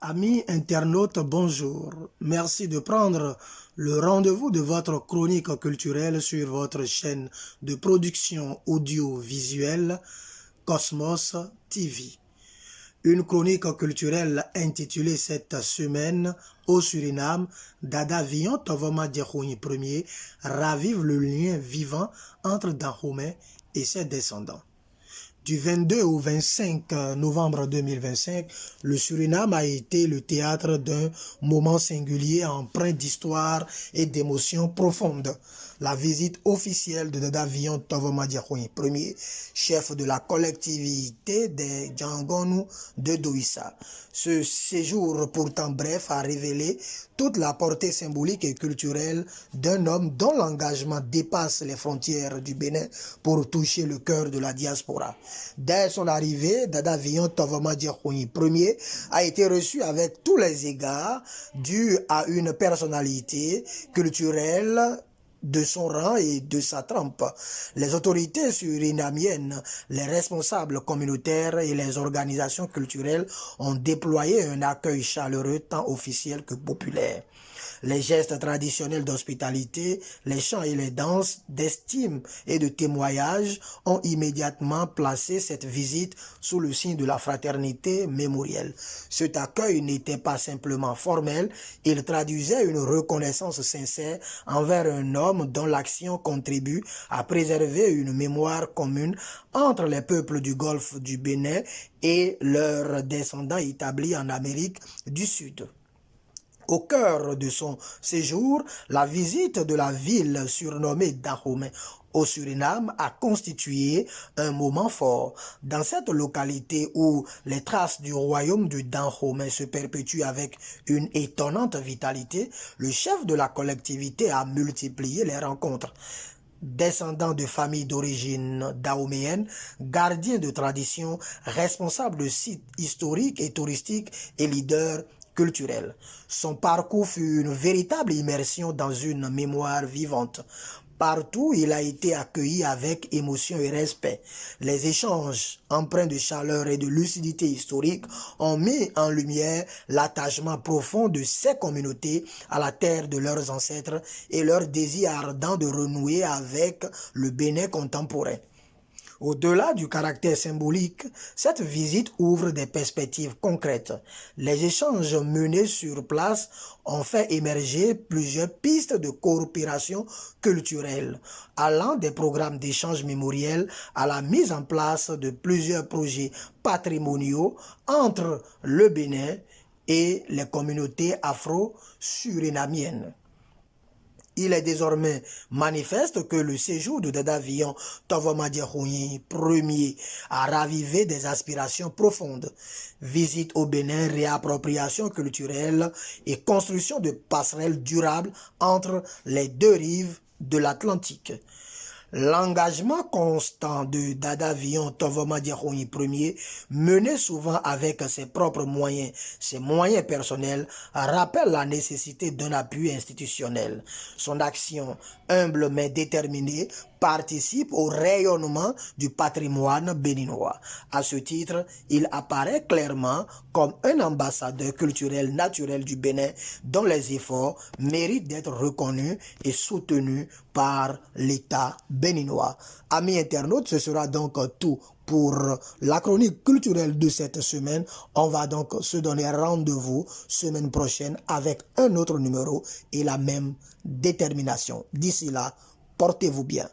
Amis internautes, bonjour. Merci de prendre le rendez-vous de votre chronique culturelle sur votre chaîne de production audiovisuelle Cosmos TV. Une chronique culturelle intitulée cette semaine au Suriname, Dada Vion Tovoma Djekouni Ier ravive le lien vivant entre Dahomey et ses descendants. Du 22 au 25 novembre 2025, le Suriname a été le théâtre d'un moment singulier empreint d'histoire et d'émotions profondes. La visite officielle de Dada Vion Tovoma Djekouni Ier, chef de la collectivité des Djangonu de Douissa. Ce séjour pourtant bref a révélé toute la portée symbolique et culturelle d'un homme dont l'engagement dépasse les frontières du Bénin pour toucher le cœur de la diaspora. Dès son arrivée, Dada Vion Tovoma Djekouni Ier a été reçu avec tous les égards dus à une personnalité culturelle de son rang et de sa trempe. Les autorités surinamiennes, les responsables communautaires et les organisations culturelles ont déployé un accueil chaleureux tant officiel que populaire. Les gestes traditionnels d'hospitalité, les chants et les danses d'estime et de témoignage ont immédiatement placé cette visite sous le signe de la fraternité mémorielle. Cet accueil n'était pas simplement formel, il traduisait une reconnaissance sincère envers un homme dont l'action contribue à préserver une mémoire commune entre les peuples du golfe du Bénin et leurs descendants établis en Amérique du Sud. Au cœur de son séjour, la visite de la ville surnommée Dahomey au Suriname a constitué un moment fort. Dans cette localité où les traces du royaume du Dahomey se perpétuent avec une étonnante vitalité, le chef de la collectivité a multiplié les rencontres. Descendants de familles d'origine dahoméenne, gardiens de traditions, responsables de sites historiques et touristiques et leaders culturel. Son parcours fut une véritable immersion dans une mémoire vivante. Partout, il a été accueilli avec émotion et respect. Les échanges empreints de chaleur et de lucidité historique ont mis en lumière l'attachement profond de ces communautés à la terre de leurs ancêtres et leur désir ardent de renouer avec le Bénin contemporain. Au-delà du caractère symbolique, cette visite ouvre des perspectives concrètes. Les échanges menés sur place ont fait émerger plusieurs pistes de coopération culturelle, allant des programmes d'échange mémoriels à la mise en place de plusieurs projets patrimoniaux entre le Bénin et les communautés afro-surinamiennes. Il est désormais manifeste que le séjour de Dada Vion Tovoma Djekouni Ier a ravivé des aspirations profondes. Visite au Bénin, réappropriation culturelle et construction de passerelles durables entre les deux rives de l'Atlantique. L'engagement constant de Dada Vion Tovoma Djekouni Ier, mené souvent avec ses propres moyens, ses moyens personnels, rappelle la nécessité d'un appui institutionnel. Son action, humble mais déterminée, participe au rayonnement du patrimoine béninois. À ce titre, il apparaît clairement comme un ambassadeur culturel naturel du Bénin dont les efforts méritent d'être reconnus et soutenus par l'État béninois. Amis internautes, ce sera donc tout pour la chronique culturelle de cette semaine. On va donc se donner rendez-vous semaine prochaine avec un autre numéro et la même détermination. D'ici là, portez-vous bien.